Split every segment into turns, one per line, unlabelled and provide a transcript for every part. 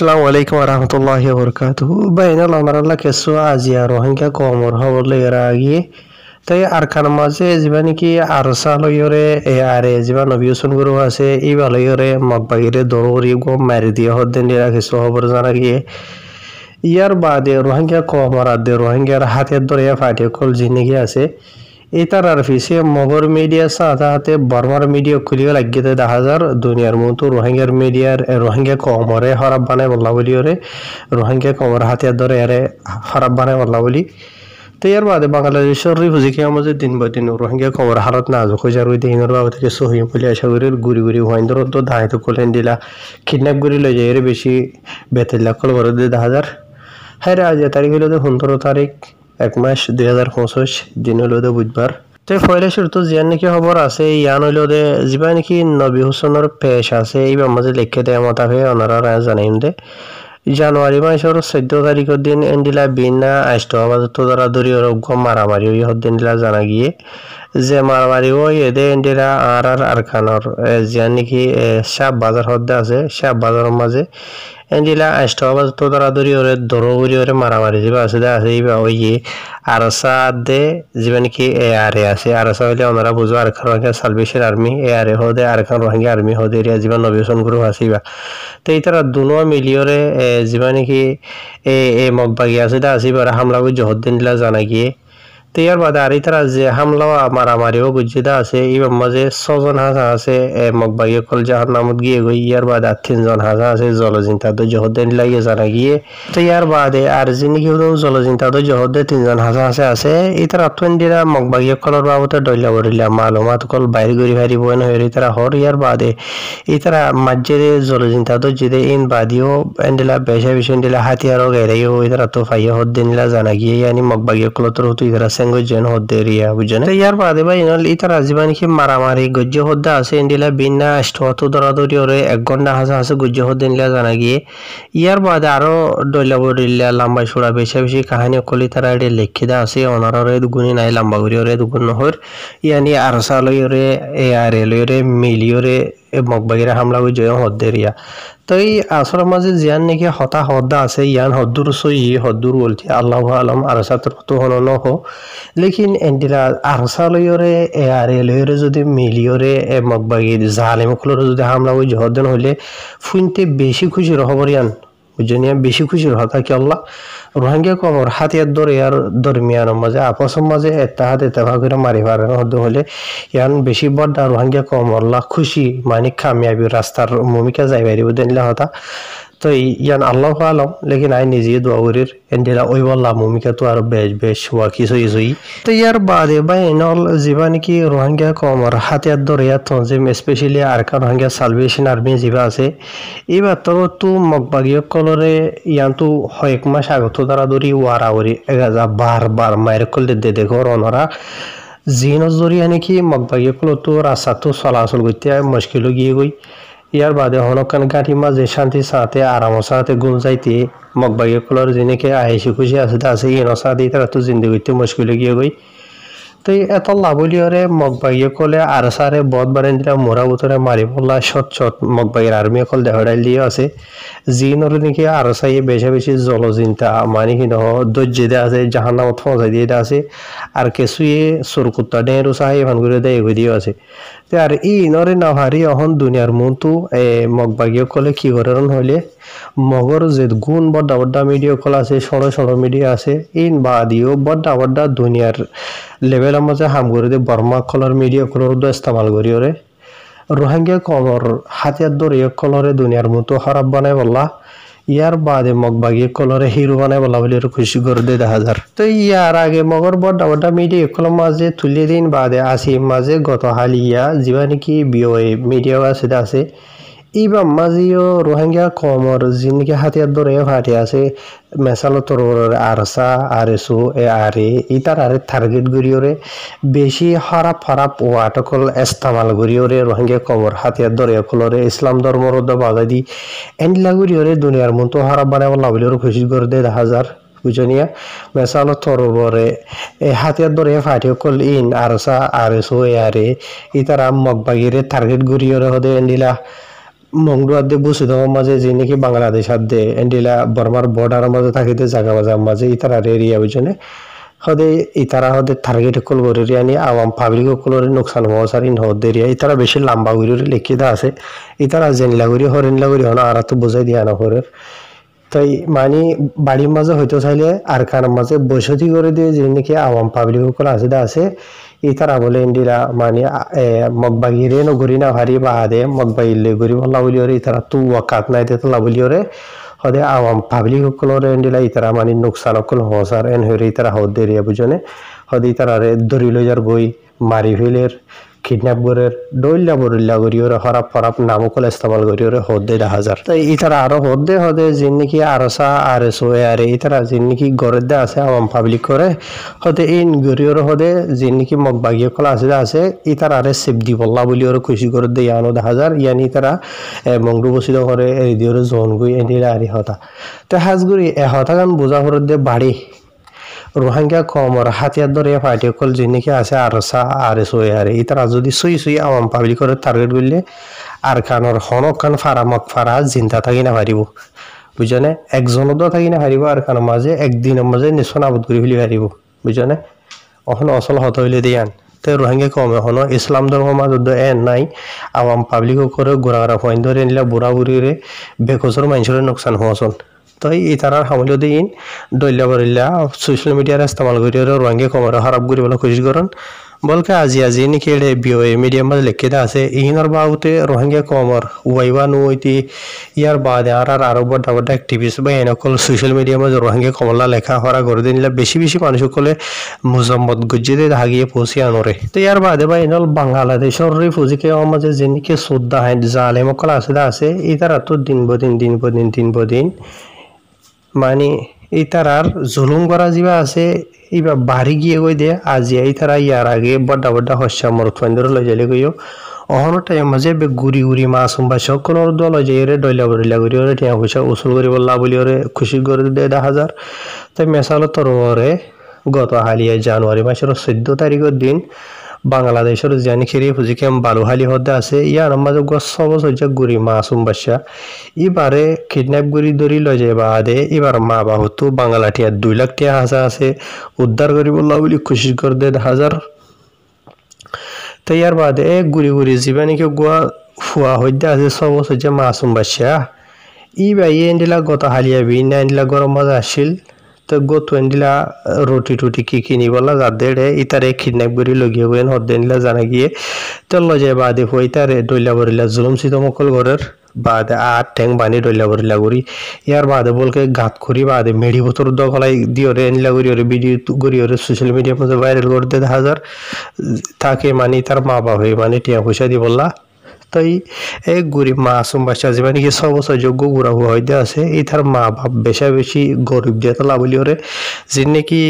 Assalamu alaikum warahmatullahi wabarakatuh. Bainal amrallah kesso azia rohingya komor hawle yaragi. Tay arkan maze jibani ki arsalo yore e are jibano biusun guru ase ibalo yore magbagire dorori go maridi hodden dira kesso hobor zanagi. ইয়ার বাদে রোহিঙ্গা কমরাদে রোহিঙ্গার হাতে ধরে ফাটে call জিনিগি আছে এটার আর ফিসে মগর media সাথে বর্মার media খুলিয়ে লাগিয়ে 10,000 দুনিয়ার মতো রোহিঙ্গার মিডিয়ার রোহিঙ্গা কমরে খারাপ বানায় বললা বলি ওরে রোহিঙ্গা কমর হাতে ধরে আরে খারাপ বানায় বললা বলি তো এর বাদে বাংলাদেশের রিফিউজি আমাদের দিন বা দিন রোহিঙ্গা কমর হালত না যখন যার ওই দিনের বাবা থেকে সহিম বলে আশা করি গুড়ি গুড়ি হইন্দর তো দায়িত্ব করলেন দিলা কিডন্যাপ করে লই যায় এর বেশি বেতন লাখ কল করে 10,000 হ্যাঁ আজ তারিখ হলো 15 তারিখ 1 মাস 2025 দিন হলো বুধবার তো ফয়লা শুরু জিয়ান নাকি খবর আছে ইয়ান হইলো দে যিবা নাকি নবী হোসেনের পেশ আছে এইবার মাঝে লিখে দেয় মতাবে ওনারা জানাইম দে জানুয়ারি মাসের 14 তারিখের দিন এন্ডিলা বিনা আষ্টবাদ তো ধরা ধরি ওরকম মারামারি ওই হদ্দিন দিলা জানা গিয়ে যে মারামারি ওই এদে এন্ডিলা আর আরকানর জিয়ান নাকি সাব বাজার হদ্দে আছে সাব বাজারের মাঝে এন্ডিলা আষ্টবাদ তো ধরা ধরি ওরে দরগুরি ওরে মারামারি যিবা আছে এইবা ওই আরসা দে যিবা নাকি এআরএ আছে আরসা হইলে ওনারা বুঝো Arkan Rohingya salvation army ARA হদে আরকান রোহিঙ্গা আর্মি হদে এরিয়া যিবা নবী হোসেন গ্রুপ আসিবা তো এই তারা দুনো মিলিয়রে যিবা নাকি এ মগবাগি আছে দা আসিবা হামলা করে জহদ্দিন দিলা জানা গিয়ে তো ইয়ার বাদে আর তারা যে হামলা মারামারিও গুজিদা আছে এবার মাঝে 6 জন হাজা আছে মগবাগি কল জাহার নামত গিয়ে গই ইয়ার বাদে আর 3 জন হাজা আছে জলজিন্তা তো জহদ্দিন লাগিয়ে জানা গিয়ে তো ইয়ার বাদে আর যিনি কেউ জলজিন্তা তো জহদ্দে 3 জন হাজা আছে এই তারা আত্মন্দিরা মগবাগি কলর বাবতে ডইলা বড়িলা মালুমাত কল বাইরে গরি ভারি বন হয়ে তারা হর ইয়ার বাদে এই তারা মাঝে জলজিন্তা তো জিদে ইন বাদিও এন্ডেলা বেশা বিশন দিলা হাতিয়ারও গেরাইও এই তারা তো ফাইয়া হদ্দিনলা জানা গিয়ে ইয়ানি মগবাগি কলতর হতো ইতারা সেঙ্গজন হদ্দেরিয়া বুঝেন তো ইয়ার বাদে ভাই ইনল ইতারা জীবানি কি মারামারি গজ্জ হদ্দা আছে এন্ডিলা বিনা আষ্টত দরাদরি ওরে 1 ঘন্টা হাসা আছে গজ্জ হদ্দিনলা জানা গিয়ে ইয়ার বাদে আরো ডইলা বড়িলা লম্বা ছড়া বেশা বেশি কাহিনী কলি তারা এডে লিখিদা আছে ওনারে দুগুনি নাই লম্বা গরি ওরে দুগুন নহর ইয়ানি আরসালই ওরে এআরএ লইরে মিলিওরে মগবাগিরা হামলা করে জয় হদ্দেরিয়া তো এই আসর মাঝে জিয়ান নাকি হতা হদ্দা আছে ইয়ান হদ্দুর সই হদ্দুর বলতে আল্লাহ আলম আরসাতর তো হন নহ লেকিন এন্ডিলা আরসালইরে এআরএ লইরে যদি মিলিওরে মগবাগি জালিম কুলরে যদি হামলা করে জহদ্দিন হইলে ফুনতে বেশি খুশি রহবরিয়ান বুঝনিয়া বেশি খুশি হতা কি আল্লাহ রোহিঙ্গা কমর হাতিয়ার ধরে আর দরমিয়ানের মাঝে আপসের মাঝে এত্তাহাদ এত্তেফাক করে মারি পারেন হদ্দ হলে ইয়ান বেশি বড় রোহিঙ্গা কমরলা খুশি মানে কামিয়াবি রাস্তার ভূমিকা যাই পারিব দেনলে হতা তো ইয়ান আল্লাহ আলম লেকিন আই নিজে দোয়া করির এন্ডিলা ওই বললাম ভূমিকা তো আর বেশ হওয়া কিছু কিছুই তো ইয়ার বাদে বা এনল যিবা নাকি রোহিঙ্গা কমর হাতিয়ার ধরে তঞ্জিম specially Arakan Rohingya salvation army যিবা আছে এইবার তো মগবাগিয়ক কলরে ইয়ান তো 1 মাস আগত তারা ধরি ওয়ারাওয়ারি এগাজা বার মায়ের কল দে দেখো ওনারা জিনস জরিয়া নাকি মগবাগিয়ক কল তো রাস্তা তো চলাচল করতে মুশকিল গিয়ে গই ইয়ার বাদে হনকান গাঠি মাঝে শান্তি সাথে আরাম সাথে গুণ যাইতে মগবাগি কলর যিনিকে আইসি খুশি আছে ইনো সাথে তারা তো জিন্দগিতে মুশকিল গিয়ে গই তো এত লাভলিয়রে মগবাগি কলে আর সারে বদ বারেন দিলা মোরা বুতরে মারি পড়লা সৎ মগবাগির আর্মি কল দেহড়াই দিয়ে আছে জিনর নাকি আর সাই বেশি বেশি জলজিন্তা মানে কি নহ দজ্জে আছে জাহান্নামত ফসাই দিয়ে আছে আর কিছুই সুরকুত্তা ডেরু সাহাই এখান করে দেয় এগিয়ে দিয়ে আছে আর ই নরে নাহারি অহন দুনিয়ার মতো মগবাগি কলে কি করেন হইলে মগর যে গুণ বড্ডা মিডিয়া কল আছে সড় মিডিয়া আছে ইন বাদিও বড্ডা দুনিয়ার লেভেলের মাঝে হাম করে দিয়ে বর্মা কলর মিডিয়া কলর ইস্তেমাল করি ওরে রোহিঙ্গা কলর হাতিয়ার ধরে কলরে দুনিয়ার মতো খারাপ বানায় বললা ইয়ার বাদে মগবাগি কলরে হিরো বানায় বলা বলে খুশি করে দেয় 10,000 তো ইয়ার আগে মগর বড্ডা মিডিয়া কলর মাঝে তুলে দিন বাদে আসি মাঝে গত হালিয়া যিবা নাকি বিওএ মিডিয়া আছে এইবার মাঝেও রোহিঙ্গা কমর যিনিকে হাতিয়ার ধরে ফাটে আছে মেসালো তোর আরসা আরএসও এআরএ ইতার আরে টার্গেট গরিওরে বেশি খারাপ ওয়াটকল ইস্তেমাল গরিওরে রোহিঙ্গা কমর হাতিয়ার ধরে কলরে ইসলাম ধর্মর বাধা দি এন্ডলা গরিওরে দুনিয়ার মতো খারাপ বানায় লাভলিওর খুশি করে দেয় 10,000 বুঝনিয়া মেসালো তরবরে হাতিয়ার ধরে ফাটিও call in ARSA RSO ARA ইতারা মগবাগিরে টার্গেট গরিওরে হদে এন্ডিলা মংডু আদে বুসিদ মাঝে যে নাকি বাংলাদেশ আদে এন্ডিলা বর্মার বর্ডার মাঝে থাকিতে জায়গা মাঝে ইতারা এরিয়া বুঝনে হদে ইতারা হদে টার্গেট কল করে আনি আওয়াম পাবলিক কলরে নুকসান হওয়া সারি হদে এরিয়া ইতারা বেশি লম্বা করে লিখিত আছে ইতারা জেনলা করে হরেনলা করে হন আর তো বুঝাই দিয়া না হরের তাই মানে বাড়ির মাঝে হইতে চাইলে আর কার মাঝে বসতি করে দিয়ে যে নাকি আওয়াম পাবলিক সকল আছে ইতারা বলে ইন্দিরা মানে মগবাগিরে নগরী না হারি বা আদে মগবাইলে গরি বলা বলি ওরে ইতারা তু ওয়াকাত নাই তে তোলা বলি ওরে হদে আওয়াম পাবলিক সকলরে ইন্দিরা ইতারা মানে নুকসান সকল হসার এন হরে ইতারা হদ দেরিয়া বুঝনে হদে ইতারা রে দরি লইয়ার গই মারি ফেলের কিডন্যাপ করে ডইল্লা বরিল্লা করি ওরে হরাপ ফরাপ নামকল ইস্তেমাল করি ওরে হদে 10,000 তো ইতারা আরো হদে হদে জিন্নিকি আরসা আর এস ওয়ে আরে ইতারা জিন্নিকি গরের দে আছে আওয়াম পাবলিক করে হদে ইন গরি ওরে হদে জিন্নিকি মগবাগিয়ে কলা আছে ইতারা আরে সেফ দি বল্লা বলি ওরে খুশি করে দে ইয়ানো 10,000 ইয়ানি ইতারা মংডু বসিদ করে এই দি ওরে জোন গই এন্ডিলা আরি হতা তো হাজগুরি এ হতা গান বোঝা করে দে বাড়ি রোহিঙ্গা কমর হাতিয়ার ধরে পার্টি কল যে নাকি আছে আরসা আর এস ওয়ে আরে ইতারা যদি সুই আওয়াম পাবলিকের টার্গেট করলে আর কানর হনক কান ফারামক ফারা জিন্তা থাকি না পারিব বুঝনে একজনও তো থাকি না পারিব আর কানের মাঝে একদিনের মাঝে নিশ্চয় আবদ করে ফেলি পারিব বুঝনে অখন অচল হত হইলে দিয়ান তো রোহিঙ্গা কম এখনো ইসলাম ধর্ম মাজত এন নাই আওয়াম পাবলিক করে গোড়া ফাইন ধরে নিলে বুড়া বুড়িরে বেকসর মানুষের নোকসান হওয়াচন তো এই তারার হামলে দিন দইলা বরিল্লা সোশ্যাল মিডিয়ার ইস্তেমাল করি রোহিঙ্গা কমরে খারাপ করি বলে খুশি করেন বলকে আজি নাকি এড়ে বিওএ মিডিয়াম মাঝে লিখে আছে ইহিনর বাবুতে রোহিঙ্গা কমর ওয়াইবা নুইতি ইয়ার বাদে আরো বড় বড় অ্যাক্টিভিস্ট বা এনকল সোশ্যাল মিডিয়া মাঝে রোহিঙ্গা কমলা লেখা হরা করে দিন বেশি মানুষ সকলে মুজাম্মদ গজ্জিদে হাগিয়ে পৌঁছে আনরে তো ইয়ার বাদে বা এনল বাংলাদেশের রিফিউজিকে মাঝে যে নাকি শ্রদ্ধা হয় জালেমকল আছে এই তারা তো দিন বদিন মানে এই তারার জুলুম করা যা আছে এবার বাড়ি গিয়ে গই দে আজি এই তারা ইয়ার আগে বড় হস্যা মরত ফাইন্দর লই যাইলে গইও অহনো টাইম মাঝে গুড়ি মাসুম বা সকলের দল যাই রে ডইলা বরিলা করি ওরে টিয়া পয়সা উসুল করি বললা বলি ওরে খুশি করে দে 10,000 তাই মেসালো তররে গত হালিয়া জানুয়ারি মাসের 14 তারিখের দিন বাংলাদেশের জানি খেরি ফুজিকে বালুহালি হতে আছে ইয়ার মাঝে গছবস হচ্ছে গুড়ি মাসুম বাসা এবারে কিডন্যাপ করি ধরি লই যায় বাদে এবার মা বাহুতো বাংলাটিয়া 2 লাখ টাকা আছে উদ্ধার করি বললা বলি খুশি করে দে 10,000 তো ইয়ার বাদে গুড়ি জীবানি কেউ গোয়া ফুয়া হইতে আছে সবস হচ্ছে মাসুম বাসা ই ভাই এন্ডিলা গত হালিয়া বি না এন্ডিলা গরম মজা আসিল তো গত এন্ডিলা রুটি কি কিনি বলা যাদের ইতারে কিডন্যাপ করে লগিয়ে গেন হদ্দেনিলা জানা গিয়ে তো লজে বাদে হই তারে ডইলা বরিলা জুলুম সিতমকল ঘরের বাদে আর ট্যাং বানি ডইলা বরিলা করি ইয়ার বাদে বলকে গাত করি বাদে মেডি বোতর দখলাই দিওরে এনলা করি ওরে ভিডিও করি ওরে সোশ্যাল মিডিয়া মধ্যে ভাইরাল করে দে 10,000 তাকে মানে তার মা বাবা মানে টিয়া পয়সা দি বললা তাই এই গরিব মাসুম বাচ্চা যে মানে কি 6 বছর যোগ্য গুড়া হুয়া হইতে আছে এই তার মা বাপ বেশি গরিব দিয়ে তোলা বলি ওরে যে নাকি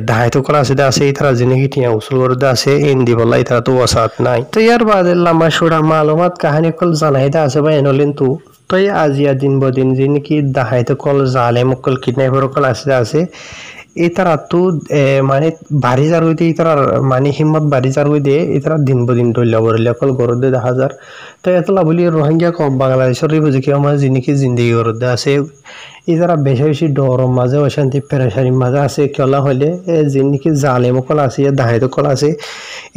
দায়িত্ব করা আছে এই তারা যে নাকি টিয়া উসুল করে আছে এন্দি বলা এই তারা তো ওসাত নাই তো ইয়ার বাদে লাম্বা সুরা মালুমাত কাহিনী কল জানাইতে আছে বা এনলিন তু তাই আজিয়া দিন বদিন যে নাকি দায়িত্ব কল জালেম কল কিডন্যাপার কল আছে এই তারা তো মানে বাড়ি যার হইতে এই তারা মানে হিম্মত বাড়ি যার হইতে এই তারা দিন বদিন ডইলা বরিলা কল গরদ দে 10,000 তো এতলা বলি রোহিঙ্গা কম বাংলাদেশের রিফিউজি আমার জিনিকি জিন্দগি গরদ আছে এই তারা বেশি ডরম মাঝে অশান্তি পেরেশানির মাঝে আছে কেলা হইলে জিনিকি জালেম কল আছে দাহাইত কল আছে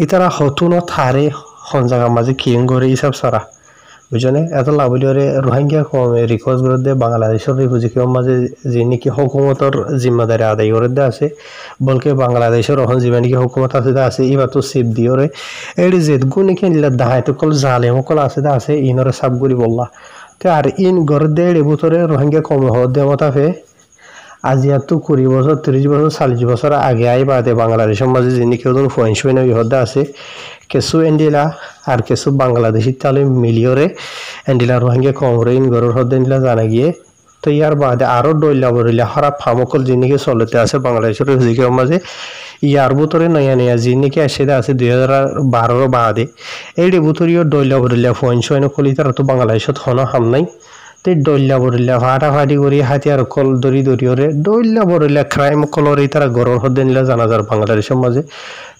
এই তারা হতুন থারে হনজাগা মাঝে কিং করে হিসাব সারা বুঝনে এত লাভলি ওরে রোহিঙ্গা কম রিকোয়েস্ট করে দে বাংলাদেশের রিফিউজি মাঝে যে নাকি হুকুমতর জিম্মাদারি আদায় করে দে আছে বলকে বাংলাদেশের এখন যে নাকি হুকুমত আছে এবার তো সেফ দিয়ে ওরে এটি যে গুণ কিনলে দাহাইত কল জালেম কল আছে ইনরে সাব করি বললা তো আর ইন ঘর দে এবছরে রোহিঙ্গা কম হওয়ার দে মতাফে আজি আর তো 20 বছর 30 বছর 40 বছর আগে আই বাদে বাংলাদেশের মাঝে যে নাকি ওদের ফয়েন্স হয়ে হতে আছে কিছু এন্ডিলা আর কিছু বাংলাদেশি তালে মিলিয়রে এন্ডিলা রোহিঙ্গা কমরে ইন ঘরের হতে এন্ডিলা জানা গিয়ে তো ইয়ার বাদে আরো ডইলা বরিলা খারাপ ফামকল যে নাকি চলতে আছে বাংলাদেশের রিফিউজির মাঝে ইয়ার ভিতরে নয়া যে নাকি আসে আছে 2012 বাদে এই ভিতরেও ডইলা বরিলা ফয়েন্স হয়ে কলি তারা তো বাংলাদেশত হন হাম নাই তে ডল্লা বরিল্লা ফাটাফাটি করি হাতিয়ার কল দরি দরিয়রে ডল্লা বরিল্লা ক্রাইম কলরে তারা গরর হদ্দে নিলা জানাজার বাংলাদেশের মাঝে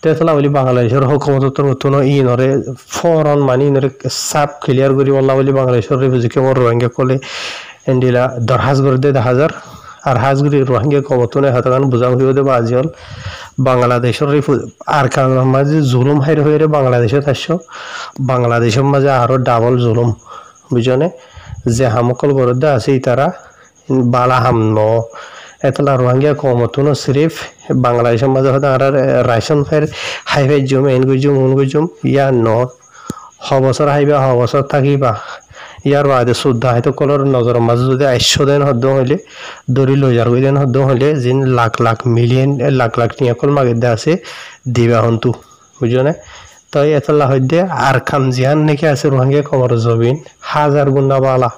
তেতলা বলি বাংলাদেশের হুকুমতর মতন ইনরে ফরন মানি ইনরে সাপ ক্লিয়ার করি বললা বলি বাংলাদেশের রিফিউজি কেমন রোহিঙ্গা কলে এন্ডিলা দরহাজ করে দে 10,000 আর হাজগুড়ি রোহিঙ্গা কমতনে হাতাগান বুঝা হইব দে বাজিল বাংলাদেশের আর কারণ মাঝে জুলুম হাইর হয়ে বাংলাদেশে থাকছো বাংলাদেশের মাঝে আরো ডাবল জুলুম বুঝনে যে হামকল বরদে আছে তারা বালা হাম ন এতলা রোহিঙ্গা কমতন সিরিফ বাংলাদেশের মাঝে হয়তো আর রাইশন ফের হাইফাই জম এন গুজুম উন গুজুম ইয়া ন হ বছর হাইবা হ বছর থাকিবা ইয়ার বাদে শ্রদ্ধা হয়তো কলর নজর মাঝে যদি 800 দিন হদ্দ হইলে দরি লইজার দিন হদ্দ হইলে যিন লাখ লাখ মিলিয়ন লাখ লাখ টিয়া কল মাগে আছে দিবা হন্তু বুঝনে তাই এতলা হইদে আর খাম জিয়ান নাকি আছে রোহিঙ্গা কমর জবিন হাজার গুণা বালা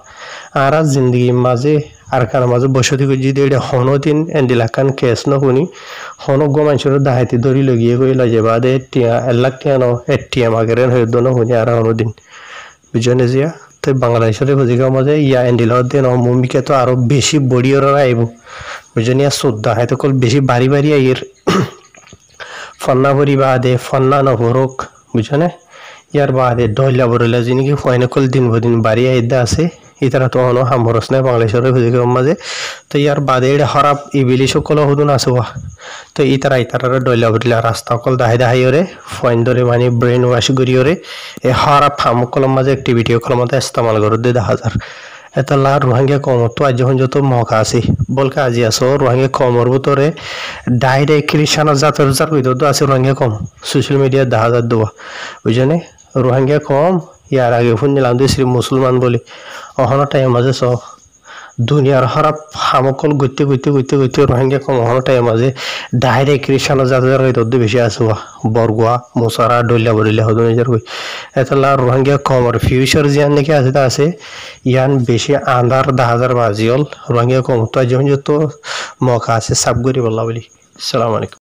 আর জিন্দগি মাঝে আর কার মাঝে বসতি যদি এটা হনদিন এন্ডিলাকান কেস শুনি হনক গো মানুষের দাহাইতে দরি লগিয়ে গই লাগে বাদে টিয়া 1 লাখ টিয়া ন এটিএম আগের হয়ে দন শুনি আর হনদিন বুঝনে জিয়া তো বাংলাদেশের ভজিকা মাঝে ইয়া এন্ডিল হদ্দে ন ভূমিকা তো আরো বেশি বড়িয়রা আইব বুঝনি আর শ্রদ্ধা হয়তো কল বেশি বাড়ি বাড়ি আইয়ের ফন্না ভরি বাদে ফন্না নভরক বুঝনে ইয়ার বাদে ডইলা বরলা যিনি কি ফয়নে কল দিন বদিন বাড়ি আইদা আছে ইতারা তো হনো হামরস নাই বাংলাদেশের ভজিকা মাঝে তো ইয়ার বাদে এটা হরাপ ইবিলি সকল হুদুন আছে তো ইতারা ডইলা বরলা রাস্তা কল দাহাই দাহাইরে ফয়ন ধরে মানে ব্রেন ওয়াশ করিয়রে এ হরাপ হামকল মাঝে অ্যাক্টিভিটি কল মাঝে ইস্তেমাল করে দে 10,000 এতলা রোহিঙ্গা কমর তো আজ যখন যত মকা আছে বলকে আজি আসো রোহিঙ্গা কমর ভিতরে ডাইরেক্ট খ্রিস্টান জাতের জার ভিতর তো আছে রোহিঙ্গা কম সোশ্যাল মিডিয়া 10,000 দেওয়া বুঝনে রোহিঙ্গা কম ইয়ার আগে ফোন নিলাম শ্রী মুসলমান বলি অহন টাইম মাঝে চ দুনিয়ার হরাপ হামকল গইতে গইতে গইতে গইতে রোহিঙ্গা কম অহন টাইম মাঝে ডাইরেক্ট খ্রিস্টান জাতের ভিতর বেশি আছে বরগুয়া মোসারা ডলিয়া বলিলে হদু নিজের কই এতলা রোহিঙ্গা কমর ফিউচার জিয়ান নাকি আছে তা আছে ইয়ান বেশি আন্ধার 10,000 বাজিল রোহিঙ্গা কম তো যখন যত মকা আছে সাবগরি বললা বলি আসসালামু আলাইকুম